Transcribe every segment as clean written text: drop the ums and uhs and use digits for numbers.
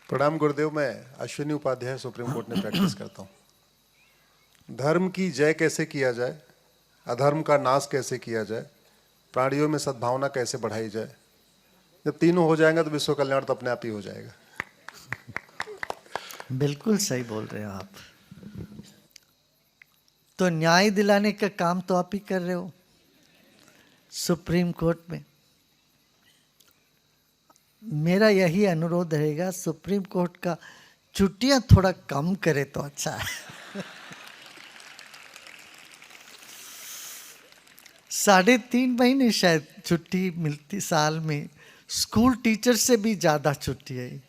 प्रणाम गुरुदेव। मैं Ashwini Upadhyay supreme court में प्रैक्टिस करता हूँ। धर्म की जय कैसे किया जाए, अधर्म का नाश कैसे किया जाए, प्राणियों में सद्भावना कैसे बढ़ाई जाए, जब तीनों हो जाएगा तो विश्व कल्याण तो अपने आप ही हो जाएगा। बिल्कुल सही बोल रहे हो आप। तो न्याय दिलाने का काम तो आप ही कर रहे हो सुप्रीम कोर्ट में। मेरा यही अनुरोध रहेगा, सुप्रीम कोर्ट का छुट्टियां थोड़ा कम करे तो अच्छा है। 3.5 महीने शायद छुट्टी मिलती साल में, स्कूल टीचर से भी ज़्यादा छुट्टी है,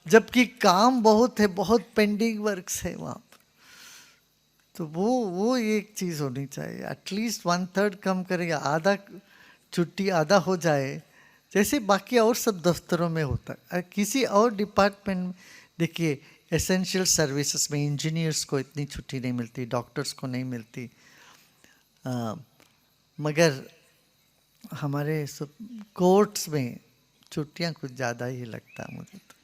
जबकि काम बहुत है, बहुत पेंडिंग वर्क्स है वहाँ पर। तो वो एक चीज़ होनी चाहिए, एटलीस्ट 1/3 कम करेगा, आधा छुट्टी आधा हो जाए, जैसे बाकी और सब दफ्तरों में होता है। किसी और डिपार्टमेंट में देखिए, एसेंशियल सर्विसेज में इंजीनियर्स को इतनी छुट्टी नहीं मिलती, डॉक्टर्स को नहीं मिलती, मगर हमारे कोर्ट्स में छुट्टियां कुछ ज़्यादा ही लगता है मुझे। तो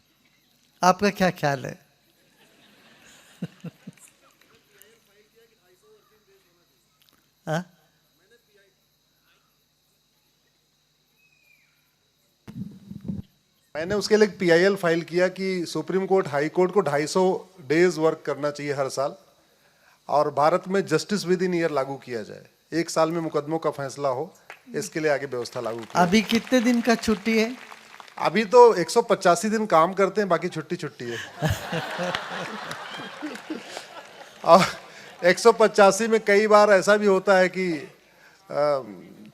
आपका क्या ख्याल है? हाँ, मैंने उसके लिए PIL फाइल किया कि सुप्रीम कोर्ट हाई कोर्ट को 250 डेज वर्क करना चाहिए हर साल, और भारत में जस्टिस विद इन ईयर लागू किया जाए, 1 साल में मुकदमों का फैसला हो, इसके लिए आगे व्यवस्था लागू की। अभी कितने दिन का छुट्टी है? अभी तो 185 दिन काम करते हैं, बाकी छुट्टी छुट्टी है। और 185 में कई बार ऐसा भी होता है कि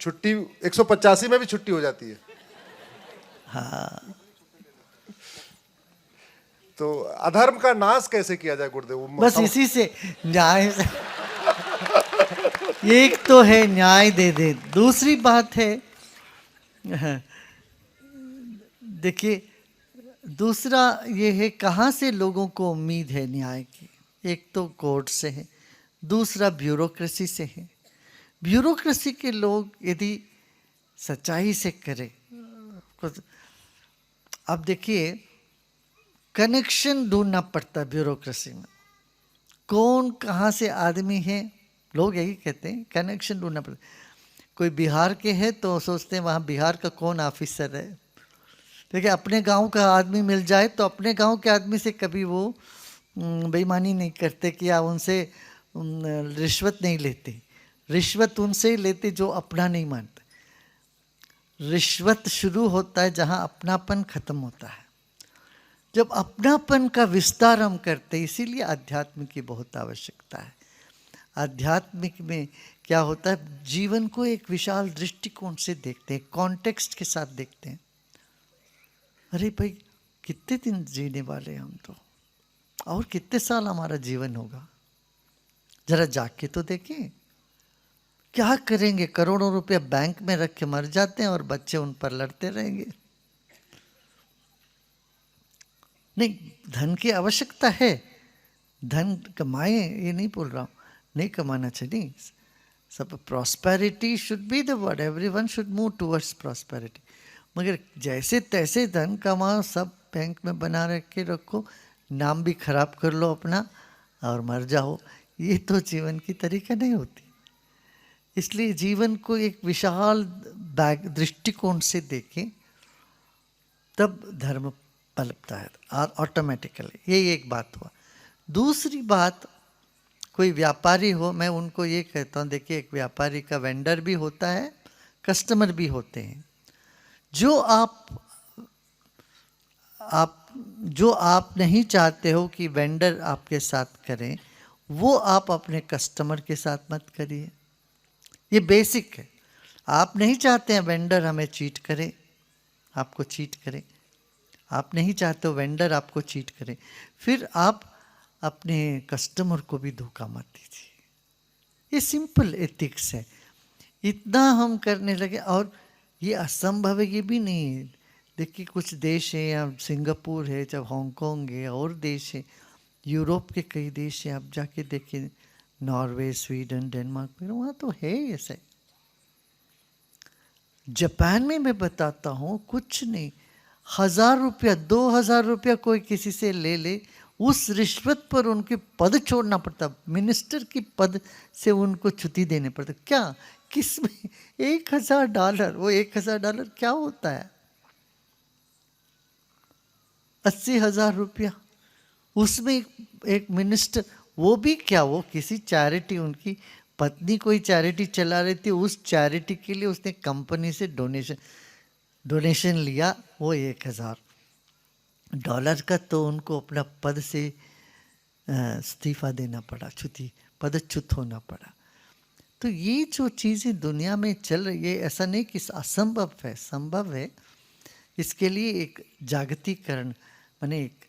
छुट्टी 185 में भी छुट्टी हो जाती है। हाँ, तो अधर्म का नाश कैसे किया जाए गुरुदेव? बस इसी से न्याय से। एक तो है न्याय दे दे, दूसरी बात है, देखिए, दूसरा ये है कहाँ से लोगों को उम्मीद है न्याय की। एक तो कोर्ट से है, दूसरा ब्यूरोक्रेसी से है। ब्यूरोक्रेसी के लोग यदि सच्चाई से करें, अब देखिए, कनेक्शन ढूंढना पड़ता है ब्यूरोक्रेसी में, कौन कहाँ से आदमी है, लोग यही कहते हैं, कनेक्शन ढूंढना पड़ता है। कोई बिहार के है तो सोचते हैं वहाँ बिहार का कौन ऑफिसर है। देखिए, अपने गांव का आदमी मिल जाए तो अपने गांव के आदमी से कभी वो बेईमानी नहीं करते कि या उनसे रिश्वत नहीं लेते। रिश्वत उनसे ही लेते जो अपना नहीं मानते। रिश्वत शुरू होता है जहाँ अपनापन खत्म होता है, जब अपनापन का विस्तार हम करते हैं। इसीलिए आध्यात्म की बहुत आवश्यकता है। आध्यात्मिक में क्या होता है, जीवन को एक विशाल दृष्टिकोण से देखते हैं, कॉन्टेक्स्ट के साथ देखते हैं। अरे भाई, कितने दिन जीने वाले हम तो, और कितने साल हमारा जीवन होगा, जरा जाग के तो देखें। क्या करेंगे, करोड़ों रुपया बैंक में रख के मर जाते हैं और बच्चे उन पर लड़ते रहेंगे। नहीं, धन की आवश्यकता है, धन कमाए, ये नहीं बोल रहा हूँ, नहीं कमाना चाहिए। सब prosperity should be the word, everyone should move towards prosperity. मगर जैसे तैसे धन कमाओ, सब बैंक में बना के रखो, नाम भी खराब कर लो अपना और मर जाओ, ये तो जीवन की तरीका नहीं होती। इसलिए जीवन को एक विशाल दृष्टिकोण से देखें, तब धर्म पलटता है ऑटोमेटिकली। ये एक बात हुआ। दूसरी बात, कोई व्यापारी हो, मैं उनको ये कहता हूँ, देखिए, एक व्यापारी का वेंडर भी होता है, कस्टमर भी होते हैं। जो आप नहीं चाहते हो कि वेंडर आपके साथ करें, वो आप अपने कस्टमर के साथ मत करिए। ये बेसिक है। आप नहीं चाहते हैं वेंडर हमें चीट करे, आपको चीट करे, आप नहीं चाहते हो वेंडर आपको चीट करे, फिर आप अपने कस्टमर को भी धोखा मत दीजिए। ये सिंपल एथिक्स है। इतना हम करने लगे, और ये असंभव है ये भी नहीं है। देखिए, कुछ देश है, या सिंगापुर है, जब हांगकांग है, और देश है, यूरोप के कई देश हैं, आप जाके देखिए, नॉर्वे, स्वीडन, डेनमार्क में, वहाँ तो है ऐसे। जापान में मैं बताता हूँ, कुछ नहीं, 1000 रुपया 2000 रुपया कोई किसी से ले ले, उस रिश्वत पर उनके पद छोड़ना पड़ता, मिनिस्टर की पद से उनको छुट्टी देने पड़ता। क्या किस में $1000, वो $1000 क्या होता है? 80,000 रुपया, उसमें एक मिनिस्टर, वो भी क्या, वो किसी चैरिटी, उनकी पत्नी कोई चैरिटी चला रही थी, उस चैरिटी के लिए उसने कंपनी से डोनेशन लिया, वो $1000 का, तो उनको अपना पद से इस्तीफा देना पड़ा, पदच्युत होना पड़ा। तो ये जो चीज़ें दुनिया में चल रही है, ऐसा नहीं कि असंभव है, संभव है। इसके लिए एक जागतिकरण, माने एक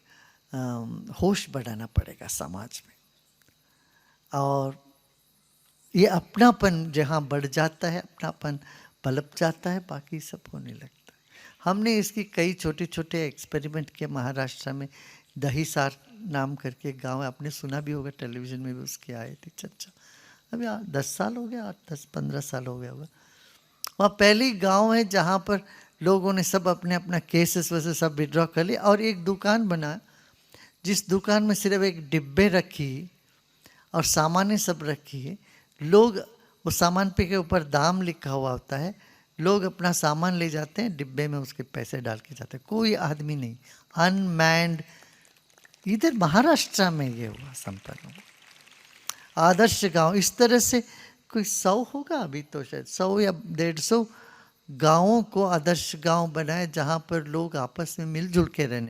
होश बढ़ाना पड़ेगा समाज में, और ये अपनापन जहाँ बढ़ जाता है, अपनापन पलप जाता है, बाकी सब होने लगता है। हमने इसकी कई छोटे छोटे एक्सपेरिमेंट किए महाराष्ट्र में। दहीसार नाम करके गांव है, आपने सुना भी होगा, टेलीविजन में भी उसकी आई थी चर्चा। अभी 10 साल हो गया, 10-15 साल हो गया होगा। वहाँ पहली गांव है जहाँ पर लोगों ने सब अपने अपना केसेस वैसे सब विड्रॉ कर लिया, और एक दुकान बना, जिस दुकान में सिर्फ एक डिब्बे रखी और सामानें सब रखी है। लोग, वो सामान पे के ऊपर दाम लिखा हुआ होता है, लोग अपना सामान ले जाते हैं, डिब्बे में उसके पैसे डाल के जाते हैं, कोई आदमी नहीं, अनमैन्ड। इधर महाराष्ट्र में ये हुआ, संपन्न हुआ। आदर्श गांव इस तरह से कोई 100 होगा, अभी तो शायद 100 या 150 गाँवों को आदर्श गांव बनाए, जहाँ पर लोग आपस में मिलजुल के रहने